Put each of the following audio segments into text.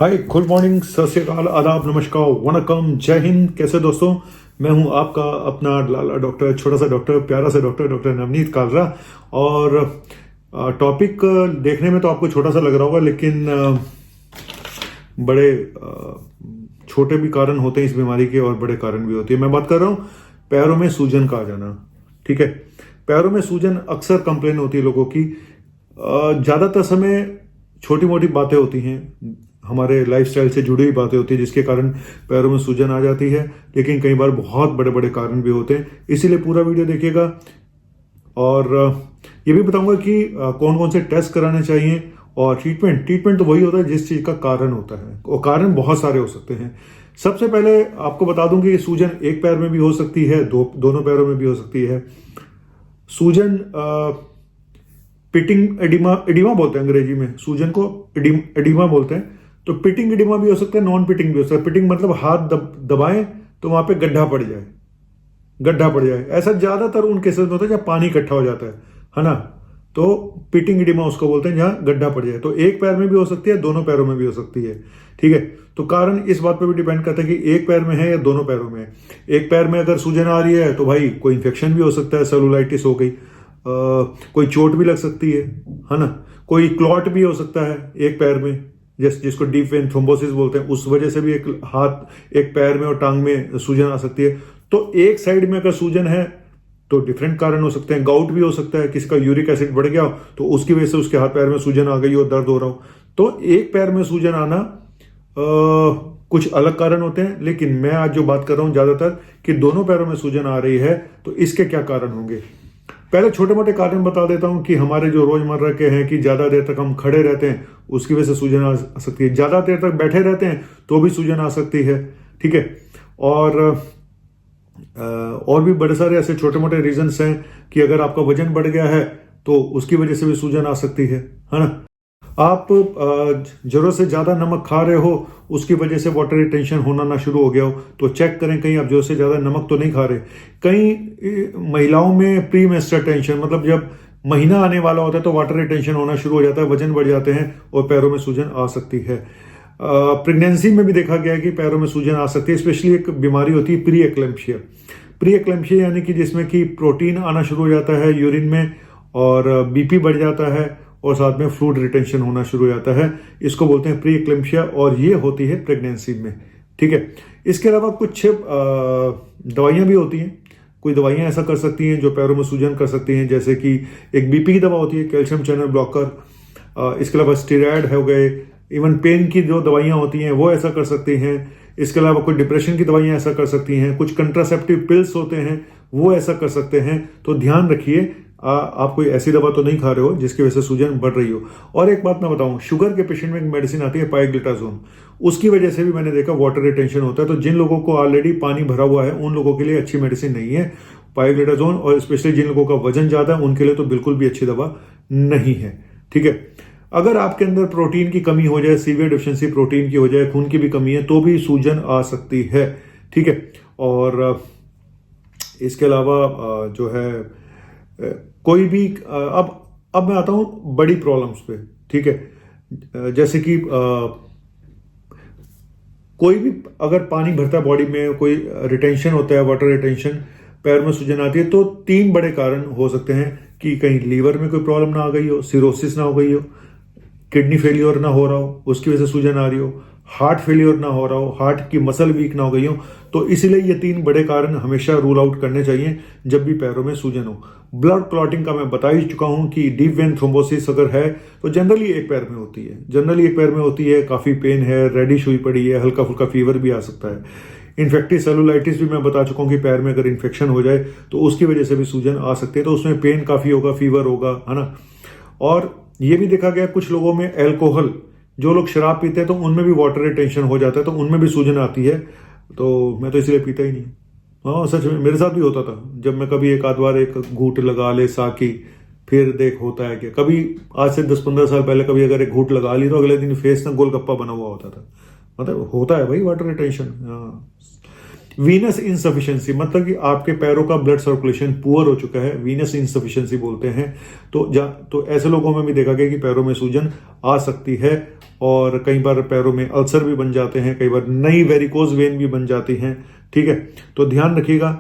हाय, good morning, सत श्री अकाल, आदाब, नमस्कार, वनकम, जय हिंद। कैसे दोस्तों? मैं हूं आपका अपना लाला डॉक्टर, छोटा सा डॉक्टर, प्यारा सा डॉक्टर, डॉक्टर नवनीत कालरा। और टॉपिक देखने में तो आपको छोटा सा लग रहा होगा, लेकिन बड़े छोटे भी कारण होते हैं इस बीमारी के और बड़े कारण भी होते हैं। मैं बात कर रहा हूं पैरों में सूजन का आ जाना। ठीक है, पैरों में सूजन अक्सर कंप्लेन होती है लोगों की। ज़्यादातर समय छोटी मोटी बातें होती हैं, हमारे लाइफस्टाइल से जुड़ी हुई बातें होती है जिसके कारण पैरों में सूजन आ जाती है, लेकिन कई बार बहुत बड़े बड़े कारण भी होते हैं। इसीलिए पूरा वीडियो देखिएगा और ये भी बताऊंगा कि कौन कौन से टेस्ट कराने चाहिए। और ट्रीटमेंट तो वही होता है जिस चीज़ का कारण होता है, और कारण बहुत सारे हो सकते हैं। सबसे पहले आपको बता दूं कि ये सूजन एक पैर में भी हो सकती है, दोनों पैरों में भी हो सकती है। सूजन पिटिंग एडिमा बोलते हैं अंग्रेजी में, सूजन को एडिमा बोलते हैं। तो पिटिंग एडिमा भी हो सकता है, नॉन पिटिंग भी हो सकता है। पिटिंग मतलब हाथ दबाएं तो वहां पे गड्ढा पड़ जाए। ऐसा ज्यादातर उन केसेस में होता है जब पानी इकट्ठा हो जाता है ना। तो पिटिंग एडिमा उसको बोलते हैं, जहां गड्ढा पड़ जाए। तो एक पैर में भी हो सकती है, दोनों पैरों में भी हो सकती है। ठीक है, तो कारण इस बात पे भी डिपेंड करता है कि एक पैर में है या दोनों पैरों में है। एक पैर में अगर सूजन आ रही है तो भाई कोई इन्फेक्शन भी हो सकता है, सेलुलाइटिस हो गई, कोई चोट भी लग सकती है ना। कोई क्लॉट भी हो सकता है एक पैर में, जिसको डीप वेन थ्रोम्बोसिस बोलते हैं। उस वजह से भी एक पैर में और टांग में सूजन आ सकती है। तो एक साइड में अगर सूजन है तो डिफरेंट कारण हो सकते हैं। गाउट भी हो सकता है, किसी का यूरिक एसिड बढ़ गया तो उसकी वजह से उसके हाथ पैर में सूजन आ गई और दर्द हो रहा हो। तो एक पैर में सूजन आना कुछ अलग कारण होते हैं, लेकिन मैं आज जो बात कर रहा हूं ज्यादातर कि दोनों पैरों में सूजन आ रही है तो इसके क्या कारण होंगे। पहले छोटे मोटे कारण बता देता हूं कि हमारे जो रोजमर्रा के हैं कि ज्यादा देर तक हम खड़े रहते हैं, उसकी वजह से सूजन आ सकती है। ज्यादा देर तक बैठे रहते हैं तो भी सूजन आ सकती है। ठीक है, और भी बड़े सारे ऐसे छोटे मोटे रीजंस हैं कि अगर आपका वजन बढ़ गया है तो उसकी वजह से भी सूजन आ सकती है ना। आप जरूरत से ज्यादा नमक खा रहे हो, उसकी वजह से वाटर रिटेंशन होना ना शुरू हो गया हो तो चेक करें कहीं आप जरूरत से ज्यादा नमक तो नहीं खा रहे। कई महिलाओं में प्री मेंस्ट्रुअल टेंशन, मतलब जब महीना आने वाला होता है तो वाटर रिटेंशन होना शुरू हो जाता है, वजन बढ़ जाते हैं और पैरों में सूजन आ सकती है। प्रेगनेंसी में भी देखा गया है कि पैरों में सूजन आ सकती है। स्पेशली एक बीमारी होती है प्री एक्लेम्पशिया, यानी कि जिसमें कि प्रोटीन आना शुरू हो जाता है यूरिन में और बीपी बढ़ जाता है और साथ में फ्लूइड रिटेंशन होना शुरू हो जाता है। इसको बोलते हैं प्री एक्लेम्पशिया और ये होती है प्रेगनेंसी में। ठीक है, इसके अलावा कुछ दवाइयां भी होती हैं। कोई दवाइयां ऐसा कर सकती हैं जो पैरों में सूजन कर सकती हैं, जैसे कि एक बीपी की दवा होती है कैल्शियम चैनल ब्लॉकर। इसके अलावा स्टेरॉयड हो गए, इवन पेन की जो दवाइयां होती हैं वो ऐसा कर सकती हैं। इसके अलावा कुछ डिप्रेशन की दवाइयां ऐसा कर सकती हैं। कुछ कंट्रासेप्टिव पिल्स होते हैं वो ऐसा कर सकते हैं। तो ध्यान रखिए आप कोई ऐसी दवा तो नहीं खा रहे हो जिसकी वजह से सूजन बढ़ रही हो। और एक बात मैं बताऊं, शुगर के पेशेंट में एक मेडिसिन आती है पाइग्लिटाजोन, उसकी वजह से भी मैंने देखा वाटर रिटेंशन होता है। तो जिन लोगों को ऑलरेडी पानी भरा हुआ है उन लोगों के लिए अच्छी मेडिसिन नहीं है पाइग्लिटाजोन, और स्पेशली जिन लोगों का वजन ज्यादा है उनके लिए तो बिल्कुल भी अच्छी दवा नहीं है। ठीक है, अगर आपके अंदर प्रोटीन की कमी हो जाए, सीवियर डिफिशिएंसी प्रोटीन की हो जाए, खून की भी कमी है, तो भी सूजन आ सकती है। ठीक है, और इसके अलावा जो है कोई भी अब मैं आता हूं बड़ी प्रॉब्लम्स पे। ठीक है, जैसे कि कोई भी अगर पानी भरता है बॉडी में, कोई रिटेंशन होता है, वाटर रिटेंशन, पैर में सूजन आती है, तो 3 बड़े कारण हो सकते हैं कि कहीं लीवर में कोई प्रॉब्लम ना आ गई हो, सिरोसिस ना हो गई हो, किडनी फेलियर ना हो रहा हो उसकी वजह से सूजन आ रही हो, हार्ट फेलियर ना हो रहा हो, हार्ट की मसल वीक ना हो गई हो। तो इसलिए ये 3 बड़े कारण हमेशा रूल आउट करने चाहिए जब भी पैरों में सूजन हो। ब्लड क्लॉटिंग का मैं बता ही चुका हूं कि डीप वेन थ्रोम्बोसिस अगर है तो जनरली एक पैर में होती है, काफी पेन है, रेडिश हुई पड़ी है, हल्का फुल्का फीवर भी आ सकता है। इन्फेक्टिव सेलुलाइटिस भी मैं बता चुका हूं कि पैर में अगर इन्फेक्शन हो जाए तो उसकी वजह से भी सूजन आ सकती है। तो उसमें पेन काफी होगा, फीवर होगा, है ना। और ये भी देखा गया कुछ लोगों में अल्कोहल, जो लोग शराब पीते हैं तो उनमें भी वाटर रिटेंशन हो जाता है, तो उनमें भी सूजन आती है। तो मैं तो इसलिए पीता ही नहीं। हाँ, सच में मेरे साथ भी होता था। जब मैं कभी एक आध बार एक घूंट लगा ले साकी, फिर देख होता है कि कभी आज से 10-15 साल पहले कभी अगर एक घूंट लगा ली तो अगले दिन फेस ना गोलगप्पा बना हुआ होता था। मतलब होता है भाई वाटर रिटेंशन। वीनस इनसफिशिएंसी मतलब कि आपके पैरों का ब्लड सर्कुलेशन पुअर हो चुका है, वीनस इनसफिशिएंसी बोलते हैं। तो ऐसे लोगों में भी देखा गया कि पैरों में सूजन आ सकती है। और कई बार पैरों में अल्सर भी बन जाते हैं, कई बार नई वेरिकोज वेन भी बन जाती हैं। ठीक है, तो ध्यान रखिएगा।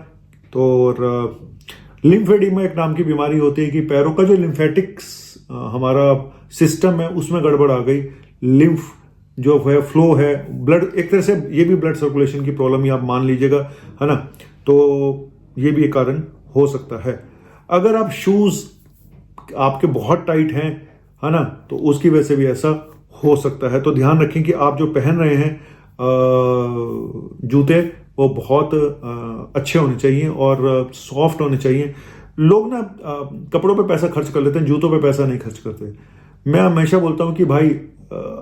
तो लिम्फेडिमा एक नाम की बीमारी होती है कि पैरों का जो लिम्फेटिक्स हमारा सिस्टम है उसमें गड़बड़ आ गई, लिम्फ जो है फ्लो है, ब्लड, एक तरह से ये भी ब्लड सर्कुलेशन की प्रॉब्लम ही आप मान लीजिएगा, है ना। तो ये भी एक कारण हो सकता है। अगर आप शूज आपके बहुत टाइट हैं, है ना, तो उसकी वजह से भी ऐसा हो सकता है। तो ध्यान रखें कि आप जो पहन रहे हैं जूते वो बहुत अच्छे होने चाहिए और सॉफ्ट होने चाहिए। लोग ना कपड़ों पे पैसा खर्च कर लेते हैं, जूतों पे पैसा नहीं खर्च करते। मैं हमेशा बोलता हूं कि भाई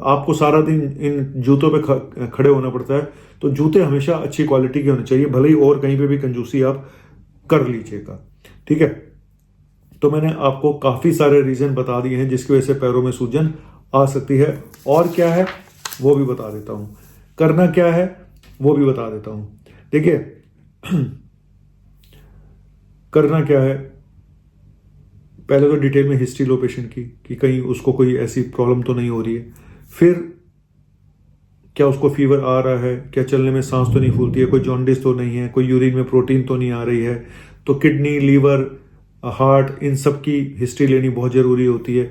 आपको सारा दिन इन जूतों पे खड़े होना पड़ता है, तो जूते हमेशा अच्छी क्वालिटी के होने चाहिए, भले ही और कहीं पे भी कंजूसी आप कर लीजिएगा। ठीक है, तो मैंने आपको काफी सारे रीजन बता दिए हैं जिसकी वजह से पैरों में सूजन आ सकती है। और क्या है वो भी बता देता हूं, करना क्या है वो भी बता देता हूं। देखिए करना क्या है, पहले तो डिटेल में हिस्ट्री लो पेशेंट की कि कहीं उसको कोई ऐसी प्रॉब्लम तो नहीं हो रही है। फिर क्या उसको फीवर आ रहा है, क्या चलने में सांस तो नहीं फूलती है, कोई जॉन्डिस तो नहीं है, कोई यूरिन में प्रोटीन तो नहीं आ रही है। तो किडनी, लीवर, हार्ट, इन सब की हिस्ट्री लेनी बहुत जरूरी होती है।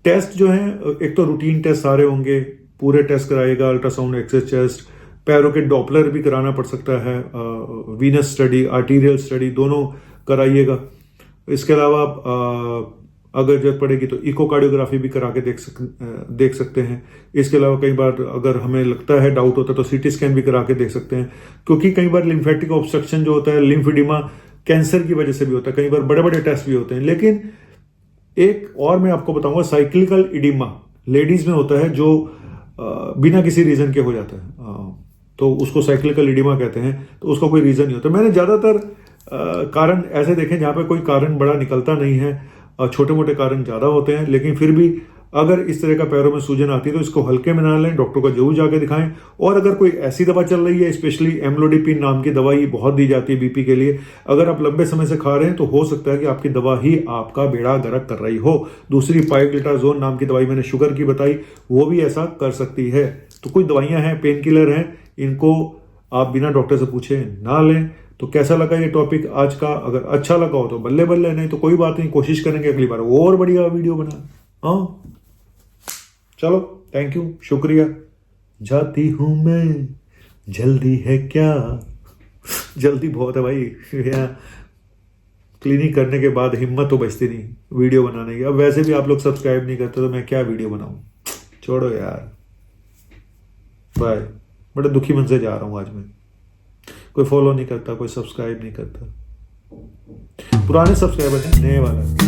टेस्ट जो है, एक तो रूटीन टेस्ट सारे होंगे, पूरे टेस्ट कराइएगा, अल्ट्रासाउंड, एक्सरे चेस्ट, पैरों के डॉपलर भी कराना पड़ सकता है, वीनस स्टडी, आर्टीरियल स्टडी दोनों कराइएगा। इसके अलावा अगर जरूरत पड़ेगी तो इकोकार्डियोग्राफी भी करा के देख सकते हैं। इसके अलावा कई बार अगर हमें लगता है, डाउट होता है, तो सीटी स्कैन भी करा के देख सकते हैं, क्योंकि कई बार लिम्फेटिक ऑब्स्ट्रक्शन जो होता है, लिम्फेडिमा कैंसर की वजह से भी होता है, कई बार बड़े बड़े टेस्ट भी होते हैं। लेकिन एक और मैं आपको बताऊंगा, साइक्लिकल इडिमा लेडीज में होता है जो बिना किसी रीजन के हो जाता है, तो उसको साइक्लिकल इडिमा कहते हैं। तो उसका कोई रीजन नहीं होता। मैंने ज्यादातर कारण ऐसे देखे जहां पे कोई कारण बड़ा निकलता नहीं है, छोटे मोटे कारण ज्यादा होते हैं। लेकिन फिर भी अगर इस तरह का पैरों में सूजन आती है तो इसको हल्के में ना लें, डॉक्टर को जरूर जाके दिखाएं। और अगर कोई ऐसी दवा चल रही है, स्पेशली एम्लोडिपिन नाम की दवाई बहुत दी जाती है बीपी के लिए, अगर आप लंबे समय से खा रहे हैं तो हो सकता है कि आपकी दवा ही आपका बेड़ा गर्क कर रही हो। दूसरी पाइग्लिटाजोन नाम की दवाई मैंने शुगर की बताई, वो भी ऐसा कर सकती है। तो कुछ दवाइयां हैं, पेन किलर हैं, इनको आप बिना डॉक्टर से पूछे ना लें। तो कैसा लगा ये टॉपिक आज का? अगर अच्छा लगा हो तो बल्ले बल्ले, नहीं तो कोई बात नहीं, कोशिश करेंगे अगली बार और बढ़िया वीडियो बना। हाँ चलो, थैंक यू, शुक्रिया। जाती हूं मैं, जल्दी है क्या? जल्दी बहुत है भाई, क्लिनिक करने के बाद हिम्मत तो बचती नहीं वीडियो बनाने की। अब वैसे भी आप लोग सब्सक्राइब नहीं करते तो मैं क्या वीडियो बनाऊं, छोड़ो यार, बाय। बड़े दुखी मन से जा रहा हूं आज मैं। कोई फॉलो नहीं करता, कोई सब्सक्राइब नहीं करता। पुराने सब्सक्राइबर हैं, नए वाला